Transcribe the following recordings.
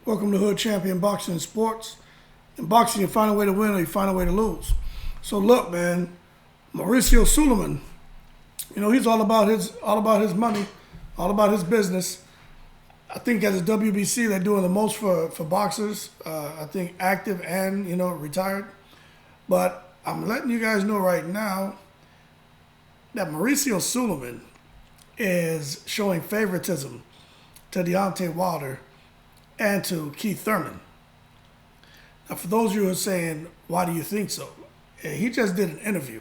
Welcome to Hood Champion Boxing and Sports. In boxing, you find a way to win or you find a way to lose. So look, man, Mauricio Suleiman, he's all about his money, all about his business. I think as a WBC, they're doing the most for boxers. I think active and retired. But I'm letting you guys know right now that Mauricio Suleiman is showing favoritism to Deontay Wilder and to Keith Thurman. Now, for those of you who are saying, why do you think so? He just did an interview.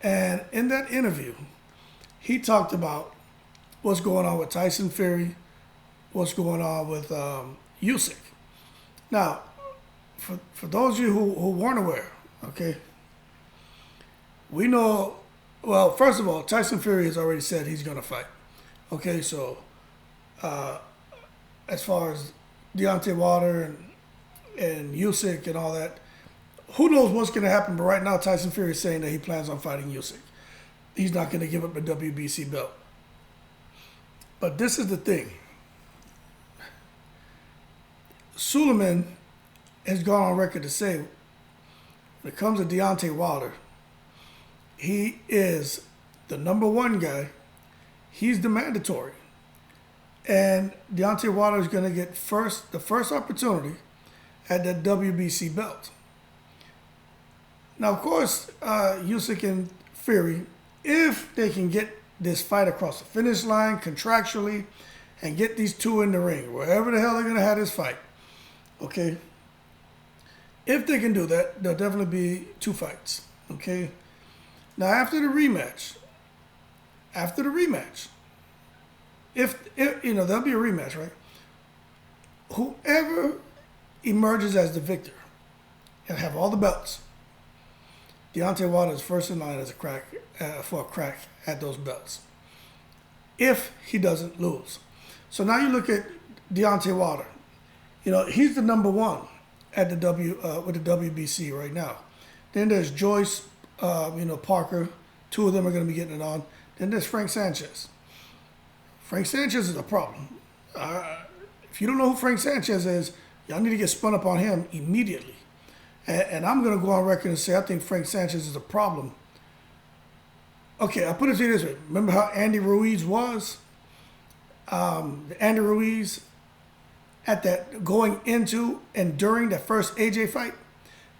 And in that interview, he talked about what's going on with Tyson Fury, what's going on with Usyk. Now, for those of you who weren't aware, okay, we know, well, first of all, Tyson Fury has already said he's going to fight. Okay, so as far as Deontay Wilder and Usyk and all that, who knows what's going to happen, but right now Tyson Fury is saying that he plans on fighting Usyk. He's not going to give up the WBC belt. But this is the thing. Suleiman has gone on record to say, when it comes to Deontay Wilder, he is the number one guy. He's the mandatory. And Deontay Wilder is going to get the first opportunity at that WBC belt. Now, of course, Usyk and Fury, if they can get this fight across the finish line contractually and get these two in the ring, wherever the hell they're going to have this fight, okay? If they can do that, there'll definitely be two fights, okay? Now, after the rematch, if there'll be a rematch, right? Whoever emerges as the victor and have all the belts, Deontay Wilder is first in line as for a crack at those belts, if he doesn't lose. So now you look at Deontay Wilder. He's the number one at the with the WBC right now. Then there's Joyce, Parker. Two of them are going to be getting it on. Then there's Frank Sanchez. Frank Sanchez is a problem. If you don't know who Frank Sanchez is, y'all need to get spun up on him immediately. And I'm going to go on record and say I think Frank Sanchez is a problem. Okay, I'll put it to you this way. Remember how Andy Ruiz was? Andy Ruiz at that going into and during that first AJ fight,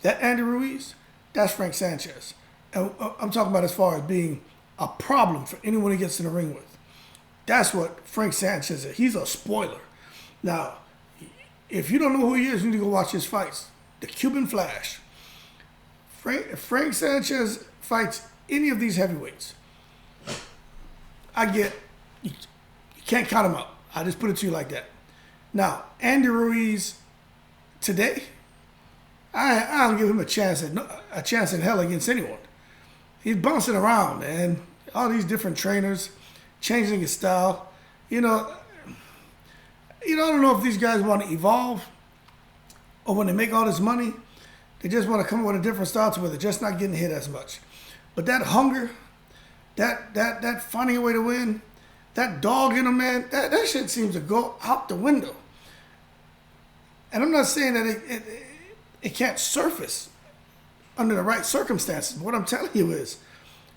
that Andy Ruiz, that's Frank Sanchez. And I'm talking about as far as being a problem for anyone he gets in the ring with. That's what Frank Sanchez is. He's a spoiler. Now, if you don't know who he is, you need to go watch his fights. The Cuban Flash. Frank Sanchez fights any of these heavyweights. You can't count him out. I just put it to you like that. Now, Andy Ruiz today, I don't give him a chance in hell against anyone. He's bouncing around, man. All these different trainers, changing his style. I don't know if these guys want to evolve or when they make all this money, they just want to come up with a different style to where they're just not getting hit as much. But that hunger, that finding a way to win, that dog in them, man, that shit seems to go out the window. And I'm not saying that it can't surface under the right circumstances. But what I'm telling you is,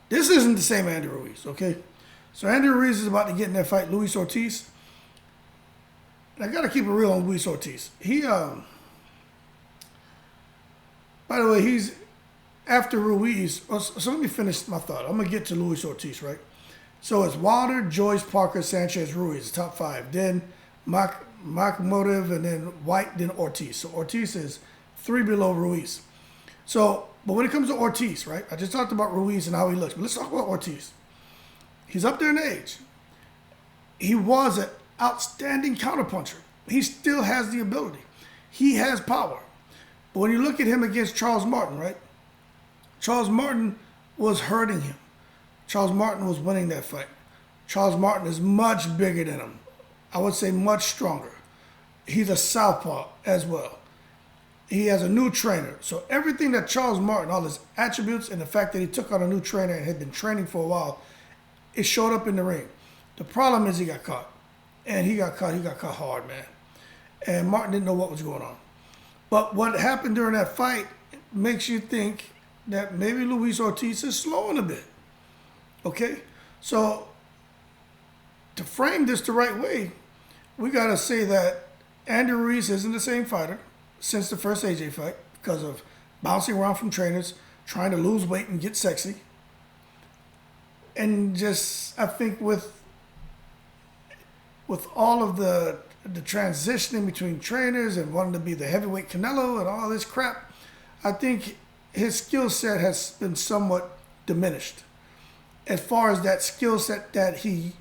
this isn't the same Andy Ruiz, okay? So Andy Ruiz is about to get in that fight, Luis Ortiz. And I got to keep it real on Luis Ortiz. By the way, he's after Ruiz. So let me finish my thought. I'm going to get to Luis Ortiz, right? So it's Wilder, Joyce, Parker, Sanchez, Ruiz, top five. Then Motive, and then White, then Ortiz. So Ortiz is 3 below Ruiz. But when it comes to Ortiz, right? I just talked about Ruiz and how he looks. But let's talk about Ortiz. He's up there in age. He was an outstanding counterpuncher. He still has the ability. He has power. But when you look at him against Charles Martin, right? Charles Martin was hurting him. Charles Martin was winning that fight. Charles Martin is much bigger than him. I would say much stronger. He's a southpaw as well. He has a new trainer. So everything that Charles Martin, all his attributes and the fact that he took on a new trainer and had been training for a while, it showed up in the ring. The problem is he got caught. And he got caught hard, man. and Martin didn't know what was going on. But what happened during that fight makes you think that maybe Luis Ortiz is slowing a bit. Okay? So, to frame this the right way, we got to say that Andy Ruiz isn't the same fighter since the first AJ fight because of bouncing around from trainers, trying to lose weight and get sexy. And just, I think with all of the transitioning between trainers and wanting to be the heavyweight Canelo and all this crap, I think his skill set has been somewhat diminished. As far as that skill set that he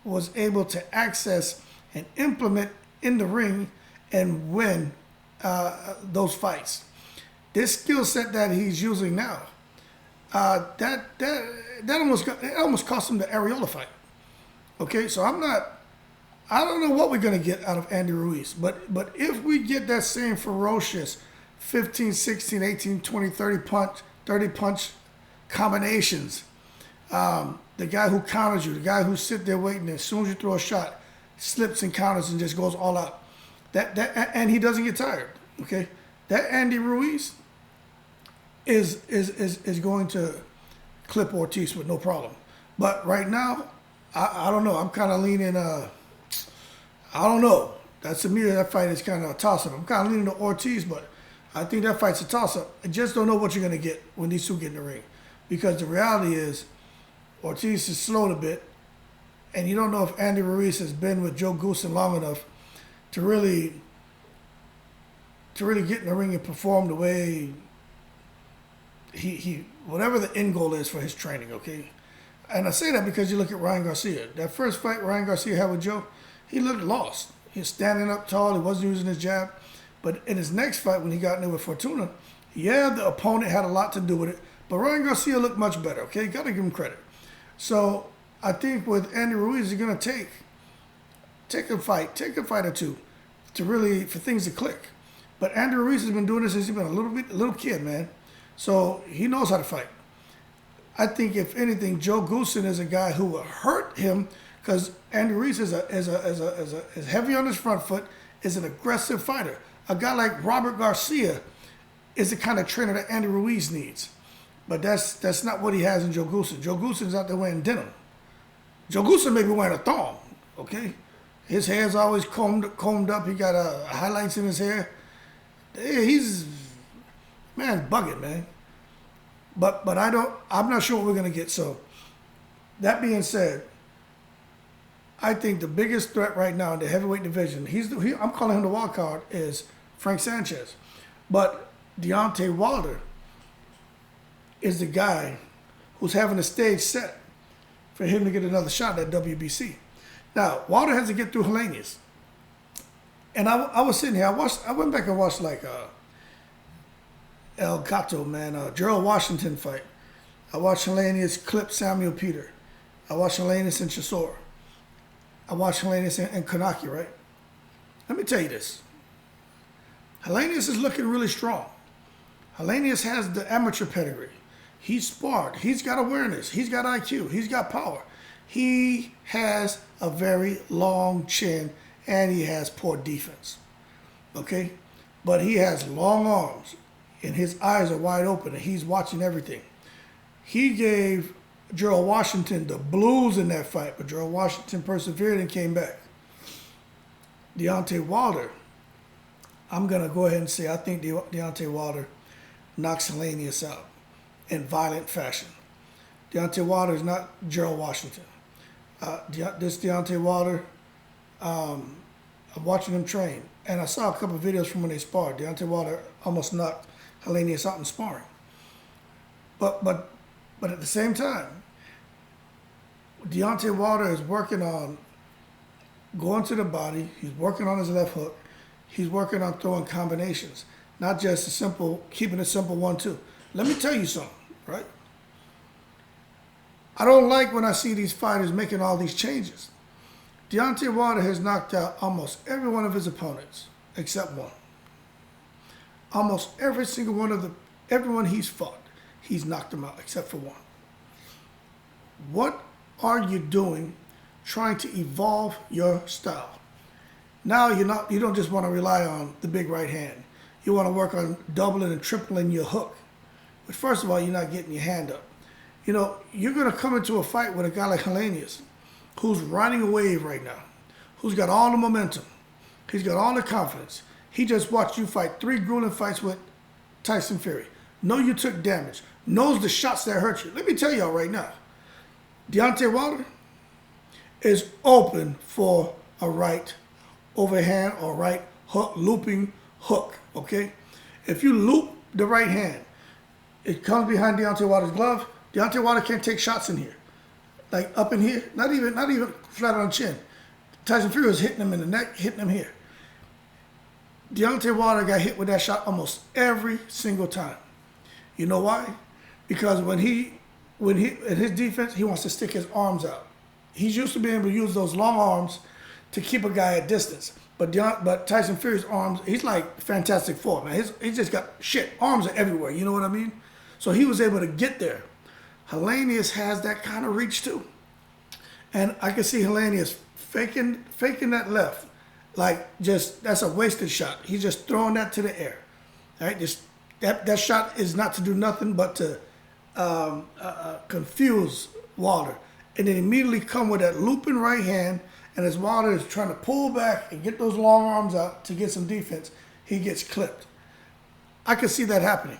was able to access and implement in the ring and win those fights. This skill set that he's using now, that almost cost him the Areola fight. Okay, so I don't know what we're going to get out of Andy Ruiz, but if we get that same ferocious 15, 16, 18, 20, 30 punch combinations, the guy who counters you, the guy who's sit there waiting, as soon as you throw a shot, slips and counters and just goes all out. And he doesn't get tired. Okay, that Andy Ruiz is going to clip Ortiz with no problem. But right now, I don't know. I'm kind of leaning. I don't know. That's to me, that fight is kind of a toss-up. I'm kind of leaning to Ortiz, but I think that fight's a toss-up. I just don't know what you're going to get when these two get in the ring, because the reality is Ortiz is slowed a bit, and you don't know if Andy Ruiz has been with Joe Goosen long enough to really get in the ring and perform the way he whatever the end goal is for his training, okay? And I say that because you look at Ryan Garcia. That first fight Ryan Garcia had with Joe, he looked lost. He was standing up tall. He wasn't using his jab. But in his next fight, when he got in there with Fortuna, yeah, the opponent had a lot to do with it. But Ryan Garcia looked much better, okay? Got to give him credit. So I think with Andy Ruiz, you're going to take a fight or two for things to click. But Andy Ruiz has been doing this since he's been a little kid, man. So he knows how to fight. I think if anything, Joe Goosen is a guy who will hurt him because Andy Ruiz is heavy on his front foot, is an aggressive fighter. A guy like Robert Garcia is the kind of trainer that Andy Ruiz needs. But that's not what he has in Joe Goosen. Joe Goosen's out there wearing denim. Joe Goosen may be wearing a thong, okay? His hair's always combed up. He got highlights in his hair. He's bugging, man. But I'm not sure what we're gonna get. So that being said, I think the biggest threat right now in the heavyweight division, I'm calling him the wild card, is Frank Sanchez. But Deontay Wilder is the guy who's having the stage set for him to get another shot at WBC. Now, Wilder has to get through Helenius. And I was sitting here, I went back and watched like El Gato, man, Gerald Washington fight. I watched Helenius clip Samuel Peter. I watched Helenius and Chisora. I watched Helenius and Kanaki, right? Let me tell you this. Helenius is looking really strong. Helenius has the amateur pedigree. He's sparred. He's got awareness. He's got IQ. He's got power. He has a very long chin, and he has poor defense. Okay? But he has long arms, and his eyes are wide open, and he's watching everything. He gave Gerald Washington the blues in that fight, but Gerald Washington persevered and came back. Deontay Wilder, I'm going to go ahead and say I think Deontay Wilder knocks Helenius out in violent fashion. Deontay Wilder is not Gerald Washington. This Deontay Wilder, I'm watching him train, and I saw a couple of videos from when they sparred. Deontay Wilder almost knocked Helenius out in sparring. But at the same time, Deontay Wilder is working on going to the body. He's working on his left hook. He's working on throwing combinations, not just keeping it simple 1-2. Let me tell you something, right? I don't like when I see these fighters making all these changes. Deontay Wilder has knocked out almost every one of his opponents except one. Almost every single one of everyone he's fought, he's knocked them out except for one. What are you doing trying to evolve your style? Now you don't just want to rely on the big right hand. You want to work on doubling and tripling your hook. But first of all, you're not getting your hand up. You know, you're going to come into a fight with a guy like Helenius, who's riding a wave right now, who's got all the momentum. He's got all the confidence. He just watched you fight 3 grueling fights with Tyson Fury. Know you took damage. Knows the shots that hurt you. Let me tell y'all right now, Deontay Wilder is open for a right overhand or right hook, looping hook, okay? If you loop the right hand, it comes behind Deontay Wilder's glove. Deontay Wilder can't take shots in here. Like up in here, not even flat on the chin. Tyson Fury was hitting him in the neck, hitting him here. Deontay Wilder got hit with that shot almost every single time. You know why? Because when he in his defense, he wants to stick his arms out. He's used to being able to use those long arms to keep a guy at distance. But Tyson Fury's arms, he's like Fantastic Four, man. He's just got shit. Arms are everywhere, you know what I mean? So he was able to get there. Helenius has that kind of reach too. And I can see Helenius faking that left. Like that's a wasted shot. He's just throwing that to the air. All right, just that shot is not to do nothing but to confuse Wilder. And then immediately come with that looping right hand, and as Wilder is trying to pull back and get those long arms out to get some defense, he gets clipped. I could see that happening.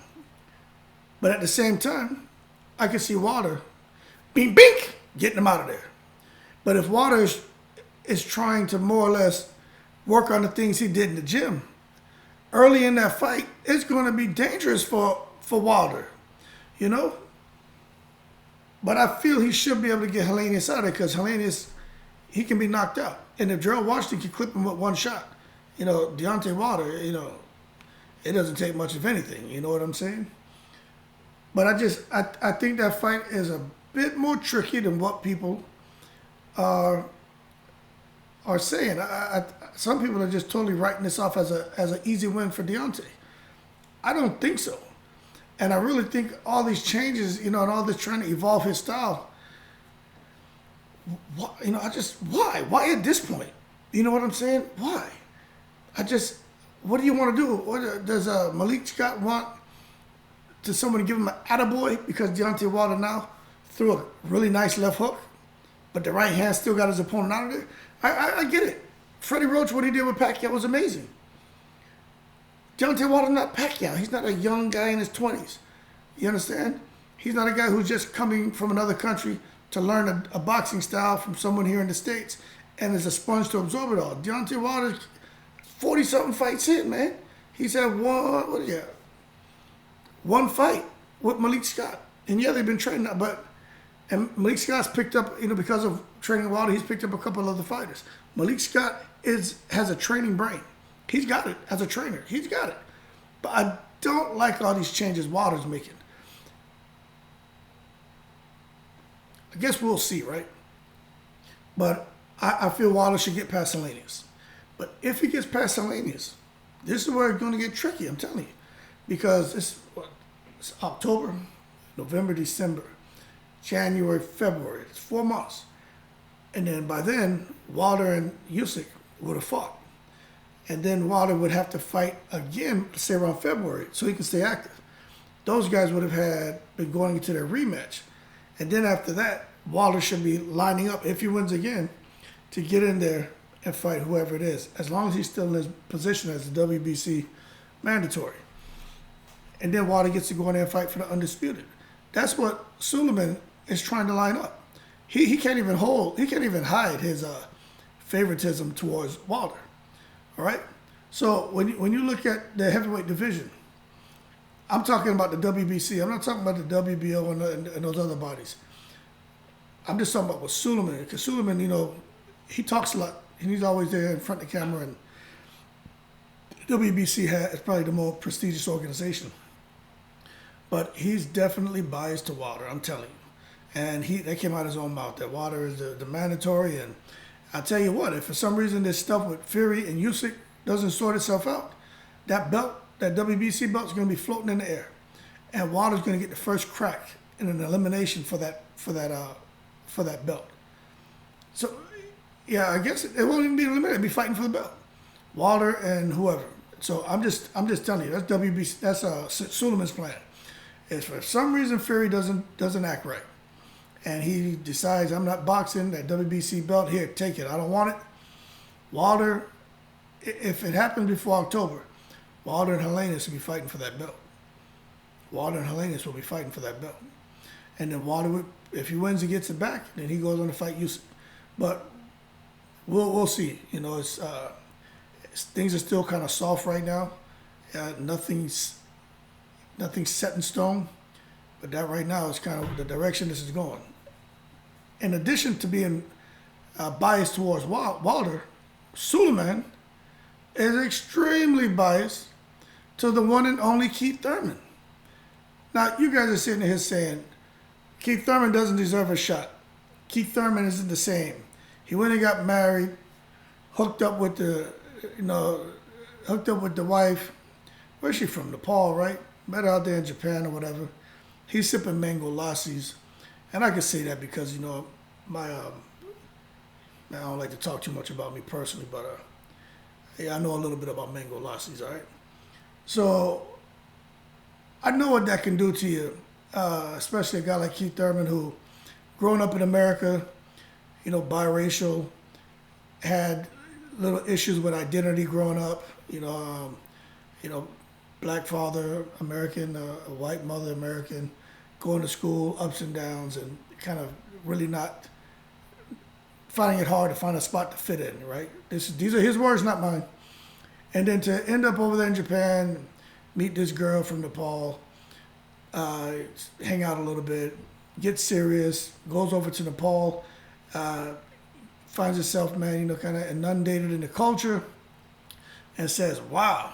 But at the same time, I could see Wilder, bink, bink, getting him out of there. But if Wilder is trying to more or less work on the things he did in the gym, early in that fight, it's going to be dangerous for Wilder, you know? But I feel he should be able to get Helenius out of there because Helenius, he can be knocked out. And if Gerald Washington can clip him with one shot, you know, Deontay Wilder, you know, it doesn't take much of anything, you know what I'm saying? But I think that fight is a bit more tricky than what people are saying. Some people are just totally writing this off as an easy win for Deontay. I don't think so. And I really think all these changes, you know, and all this trying to evolve his style, you know, why? Why at this point? You know what I'm saying? Why? What do you want to do? Does Malik Scott want to someone give him an attaboy because Deontay Wilder now threw a really nice left hook, but the right hand still got his opponent out of there? I get it. Freddie Roach, what he did with Pacquiao was amazing. Deontay Wilder's not Pacquiao. He's not a young guy in his 20s. You understand? He's not a guy who's just coming from another country to learn a boxing style from someone here in the States and is a sponge to absorb it all. Deontay Wilder's 40-something fights in, man. He's had one fight with Malik Scott. And yeah, they've been training, and Malik Scott's picked up, you know, because of training Wilder, he's picked up a couple of other fighters. Malik Scott has a training brain. He's got it as a trainer. He's got it. But I don't like all these changes Wilder's making. I guess we'll see, right? But I feel Wilder should get past Helenius. But if he gets past Helenius, this is where it's going to get tricky, I'm telling you. Because it's October, November, December, January, February. It's 4 months. And then by then, Wilder and Usyk would have fought. And then Wilder would have to fight again, say around February, so he can stay active. Those guys would have been going into their rematch. And then after that, Wilder should be lining up, if he wins again, to get in there and fight whoever it is, as long as he's still in his position as the WBC mandatory. And then Wilder gets to go in there and fight for the undisputed. That's what Suleiman is trying to line up. He can't even hide his favoritism towards Wilder. All right? So when you look at the heavyweight division, I'm talking about the WBC. I'm not talking about the WBO and those other bodies. I'm just talking about with Suleiman. Because Suleiman, you know, he talks a lot. And he's always there in front of the camera. And WBC is probably the more prestigious organization. But he's definitely biased to Wilder, I'm telling you. And that came out of his own mouth, that Wilder is the mandatory. And I'll tell you what, if for some reason this stuff with Fury and Usyk doesn't sort itself out, that belt, that WBC belt is going to be floating in the air. And Wilder's going to get the first crack in an elimination for that belt. So, yeah, I guess it won't even be eliminated. It'll be fighting for the belt. Wilder and whoever. So I'm just telling you, that's WBC. That's Suleiman's plan. Is for some reason Fury doesn't act right, and he decides I'm not boxing that WBC belt. Here, take it. I don't want it. Wilder, if it happens before October, Wilder and Helenius will be fighting for that belt. Wilder and Helenius will be fighting for that belt. And then Wilder, if he wins and gets it back, then he goes on to fight Usyk. But we'll see. You know, things are still kind of soft right now. Nothing's set in stone. But that right now is kind of the direction this is going. In addition to being biased towards Wilder, Suleiman is extremely biased to the one and only Keith Thurman. Now, you guys are sitting here saying, Keith Thurman doesn't deserve a shot. Keith Thurman isn't the same. He went and got married, hooked up with the wife. Where's she from? Nepal, right? Met her out there in Japan or whatever. He's sipping mango lassis. And I can say that because, you know, I don't like to talk too much about me personally, but yeah, I know a little bit about mango lassis, all right? So I know what that can do to you, especially a guy like Keith Thurman who, growing up in America, you know, biracial, had little issues with identity growing up, you know, black father, American, white mother, American, going to school, ups and downs, and kind of really not finding it hard to find a spot to fit in, right? These are his words, not mine. And then to end up over there in Japan, meet this girl from Nepal, hang out a little bit, get serious, goes over to Nepal, finds himself, man, you know, kind of inundated in the culture, and says, "Wow,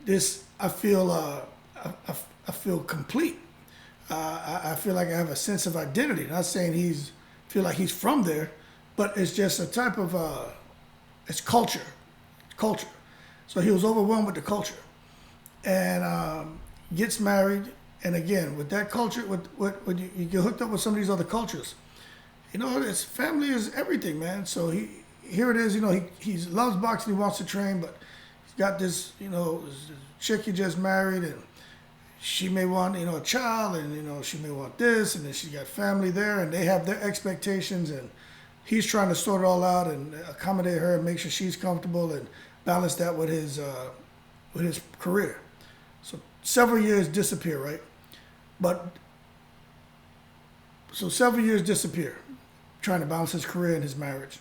this I feel complete. I feel like I have a sense of identity." Not saying feel like he's from there, but it's just a type of it's culture. So he was overwhelmed with the culture, and gets married. And again, with that culture, when you get hooked up with some of these other cultures, you know, his family is everything, man. So here it is, you know, he loves boxing, he wants to train, but he's got this, you know, chick he just married, and she may want, you know, a child, and, you know, she may want this, and then she got family there, and they have their expectations, and he's trying to sort it all out and accommodate her and make sure she's comfortable and balance that with his career. So several years disappear, right? So several years disappear, trying to balance his career and his marriage.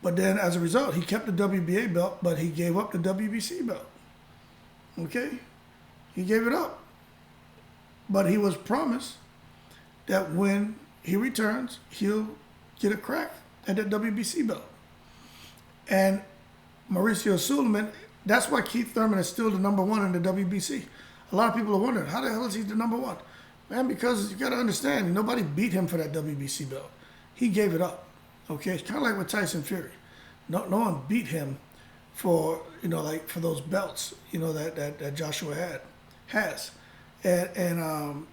But then as a result, he kept the WBA belt, but he gave up the WBC belt. Okay? He gave it up. But he was promised that when he returns, he'll get a crack at the WBC belt. And Mauricio Suleiman, that's why Keith Thurman is still the number one in the WBC. A lot of people are wondering, how the hell is he the number one? Man, because you got to understand, nobody beat him for that WBC belt. He gave it up. Okay? It's kind of like with Tyson Fury. No one beat him for, you know, like for those belts, you know, that Joshua has. And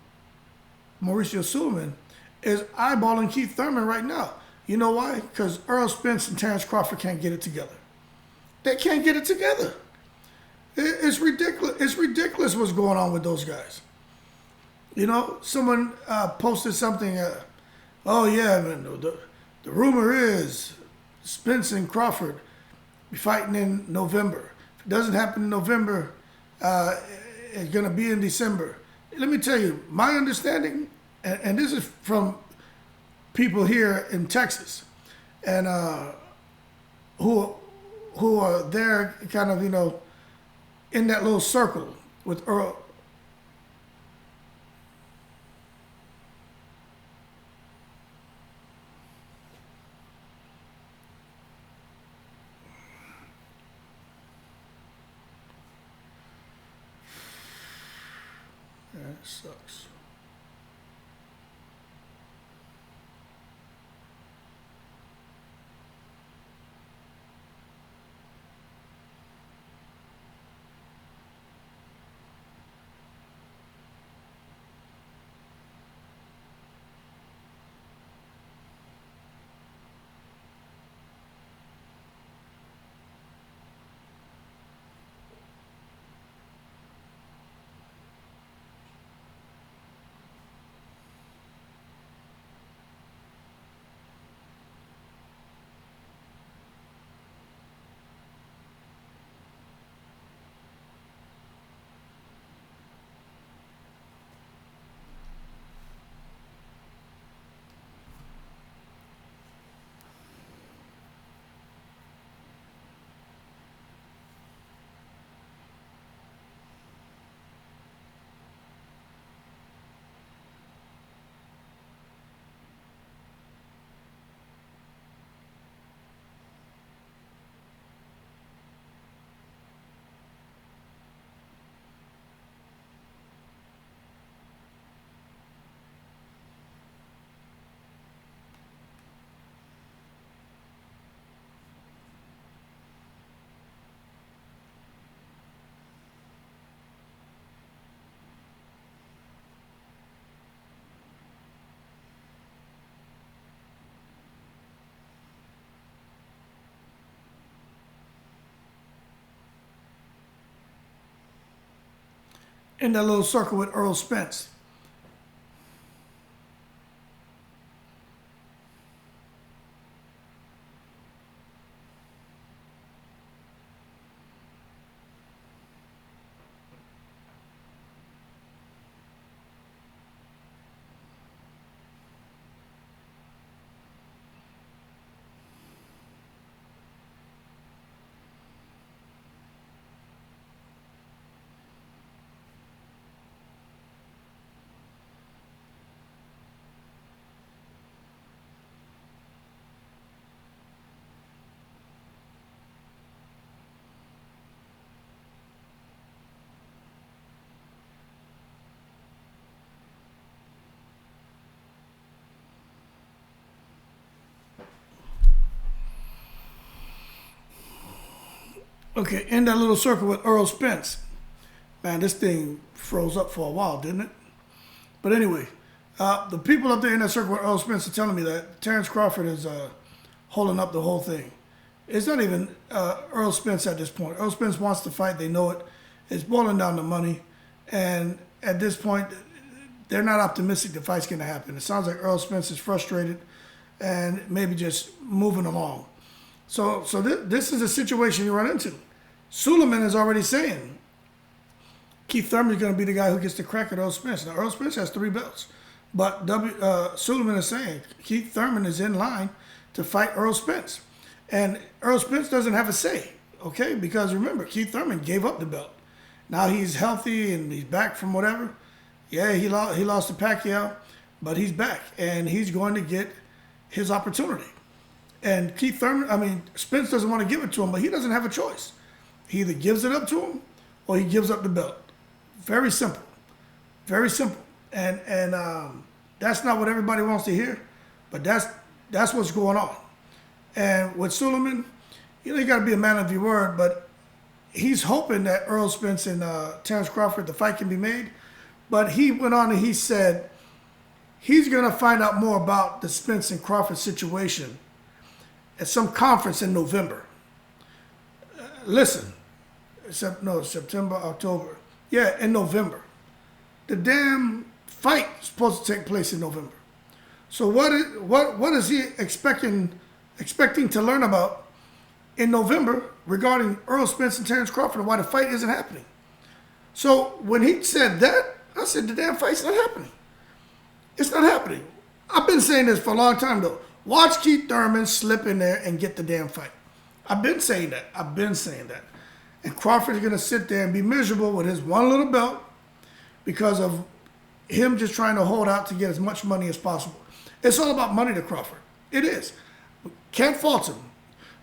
Mauricio Suleiman is eyeballing Keith Thurman right now. You know why? Because Earl Spence and Terrence Crawford can't get it together. They can't get it together. It's ridiculous. It's ridiculous what's going on with those guys. You know, someone posted something. Oh yeah, man, the rumor is Spence and Crawford be fighting in November. If it doesn't happen in November, it's gonna be in December. Let me tell you, my understanding, and this is from people here in Texas, and who are there, kind of, you know, in that little circle with Earl. That sucks. in that little circle with Earl Spence. Okay, in that little circle with Earl Spence. Man, this thing froze up for a while, didn't it? But anyway, the people up there in that circle with Earl Spence are telling me that Terrence Crawford is holding up the whole thing. It's not even Earl Spence at this point. Earl Spence wants to fight. They know it. It's boiling down to money. And at this point, they're not optimistic the fight's going to happen. It sounds like Earl Spence is frustrated and maybe just moving along. So this is a situation you run into. Suleiman is already saying Keith Thurman is going to be the guy who gets the crack at Earl Spence. Now, Earl Spence has 3 belts. But Suleiman is saying Keith Thurman is in line to fight Earl Spence. And Earl Spence doesn't have a say, okay? Because remember, Keith Thurman gave up the belt. Now he's healthy and he's back from whatever. Yeah, he lost to Pacquiao, but he's back. And he's going to get his opportunity. And Keith Thurman, Spence doesn't want to give it to him, but he doesn't have a choice. He either gives it up to him or he gives up the belt. Very simple. Very simple. And that's not what everybody wants to hear, but that's what's going on. And with Suleiman, you got to be a man of your word, but he's hoping that Earl Spence and Terrence Crawford, the fight can be made. But he went on and he said he's going to find out more about the Spence and Crawford situation at some conference in November. Listen, September, October. Yeah, in November. The damn fight is supposed to take place in November. So what is he expecting to learn about in November regarding Earl Spence and Terrence Crawford and why the fight isn't happening? So when he said that, I said the damn fight's not happening. It's not happening. I've been saying this for a long time though. Watch Keith Thurman slip in there and get the damn fight. I've been saying that. And Crawford is going to sit there and be miserable with his one little belt because of him just trying to hold out to get as much money as possible. It's all about money to Crawford. It is. Can't fault him.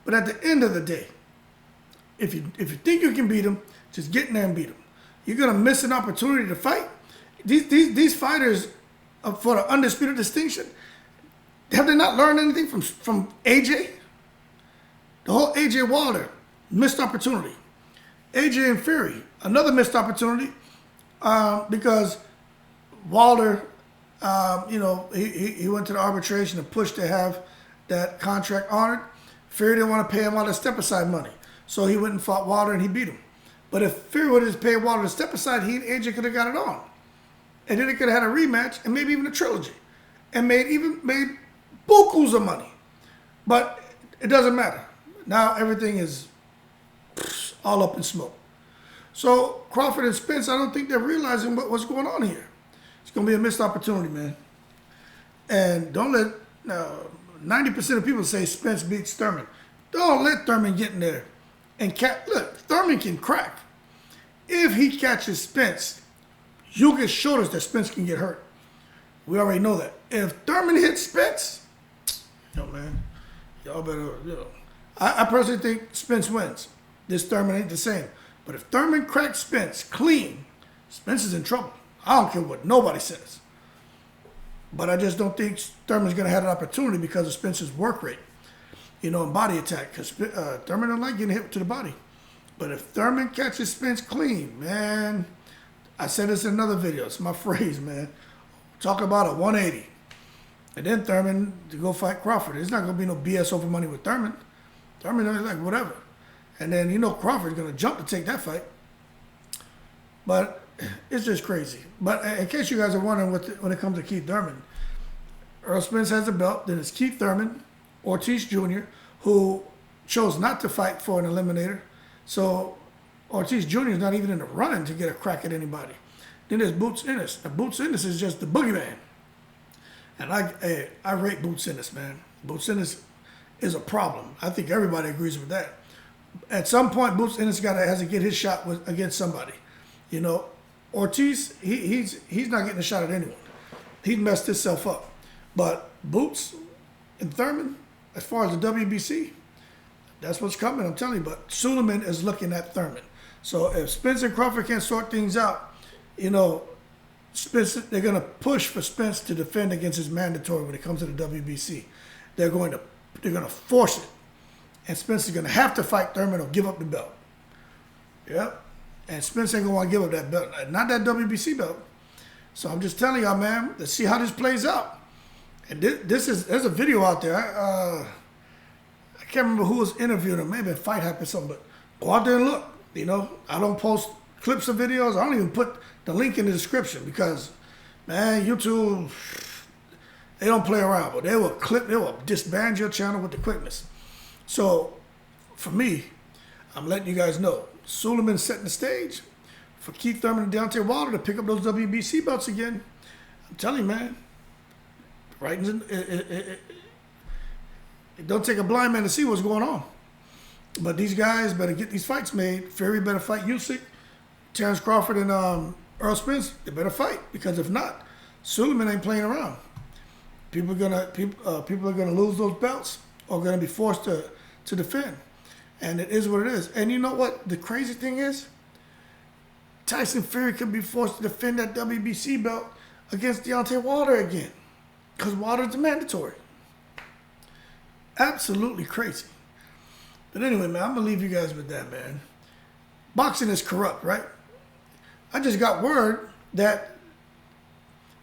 But at the end of the day, if you think you can beat him, just get in there and beat him. You're going to miss an opportunity to fight. These fighters for the undisputed distinction, have they not learned anything from AJ? The whole AJ Wilder missed opportunity. AJ and Fury, another missed opportunity because Wilder, he went to the arbitration and pushed to have that contract honored. Fury didn't want to pay him all the step-aside money. So he went and fought Wilder and he beat him. But if Fury would have just paid Wilder the step-aside, he and AJ could have got it on. And then they could have had a rematch and maybe even a trilogy. And made bukus of money. But it doesn't matter. Now everything is all up in smoke. So Crawford and Spence, I don't think they're realizing what's going on here. It's going to be a missed opportunity, man. And don't let 90% of people say Spence beats Thurman. Don't let Thurman get in there. And look, Thurman can crack. If he catches Spence, you get shoulders that Spence can get hurt. We already know that. If Thurman hits Spence, man, y'all better, I personally think Spence wins. This Thurman ain't the same. But if Thurman cracks Spence clean, Spence is in trouble. I don't care what nobody says. But I just don't think Thurman's going to have an opportunity because of Spence's work rate, and body attack. Because Thurman don't like getting hit to the body. But if Thurman catches Spence clean, man, I said this in another video. It's my phrase, man. Talk about a 180. And then Thurman to go fight Crawford. There's not going to be no BS over money with Thurman. Thurman is like, whatever. And then, Crawford's going to jump to take that fight. But it's just crazy. But in case you guys are wondering when it comes to Keith Thurman, Earl Spence has a belt. Then it's Keith Thurman, Ortiz Jr., who chose not to fight for an eliminator. So Ortiz Jr. is not even in the running to get a crack at anybody. Then there's Boots Ennis. Now, Boots Ennis is just the boogeyman. And I rate Boots Ennis, man. Boots Ennis is a problem. I think everybody agrees with that. At some point, Boots Ennis has to get his shot against somebody. You know, Ortiz, he's not getting a shot at anyone. He's messed himself up. But Boots and Thurman, as far as the WBC, that's what's coming, I'm telling you. But Suleiman is looking at Thurman. So if Spence and Crawford can't sort things out, you know, Spence, they're going to push for Spence to defend against his mandatory when it comes to the WBC. They're going to force it. And Spence is going to have to fight Thurman or give up the belt. Yep. And Spence ain't going to want to give up that belt. Not that WBC belt. So I'm just telling y'all, man, let's see how this plays out. And there's a video out there. I can't remember who was interviewing him. Maybe a Fight Hype or something. But go out there and look. You know, I don't post clips of videos. I don't even put the link in the description because, man, YouTube, they don't play around. But they will disband your channel with the quickness. So, for me, I'm letting you guys know. Suleiman setting the stage for Keith Thurman and Deontay Wilder to pick up those WBC belts again. I'm telling you, man. It don't take a blind man to see what's going on. But these guys better get these fights made. Fury better fight Usyk. Terrence Crawford and Earl Spence, they better fight. Because if not, Suleiman ain't playing around. People are gonna lose those belts or gonna be forced to defend. And it is what it is. And you know what the crazy thing is? Tyson Fury could be forced to defend that WBC belt against Deontay Wilder again. Because Wilder's the mandatory. Absolutely crazy. But anyway, man, I'm going to leave you guys with that, man. Boxing is corrupt, right? I just got word that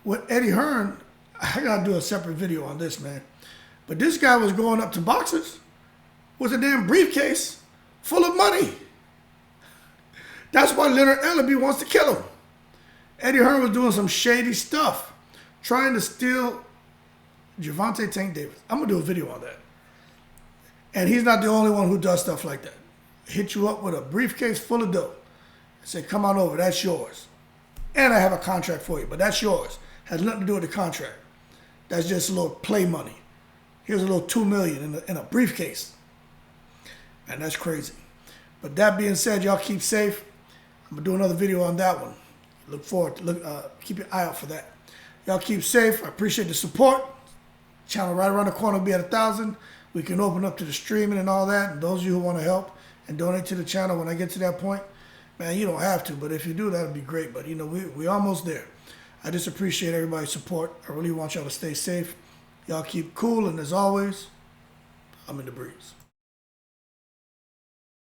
with Eddie Hearn, I got to do a separate video on this, man. But this guy was going up to boxers with a damn briefcase full of money. That's why Leonard Ellerbe wants to kill him. Eddie Hearn was doing some shady stuff, trying to steal Gervonta Tank Davis. I'm going to do a video on that. And he's not the only one who does stuff like that. Hit you up with a briefcase full of dough and say, come on over, that's yours. And I have a contract for you, but that's yours. Has nothing to do with the contract. That's just a little play money. Here's a little $2 million in a briefcase. And that's crazy. But that being said, y'all keep safe. I'm going to do another video on that one. Look forward to keep your eye out for that. Y'all keep safe. I appreciate the support. Channel right around the corner will be at 1,000. We can open up to the streaming and all that. And those of you who want to help and donate to the channel when I get to that point, man, you don't have to. But if you do, that would be great. But, you know, we're almost there. I just appreciate everybody's support. I really want y'all to stay safe. Y'all keep cool. And as always, I'm in the breeze.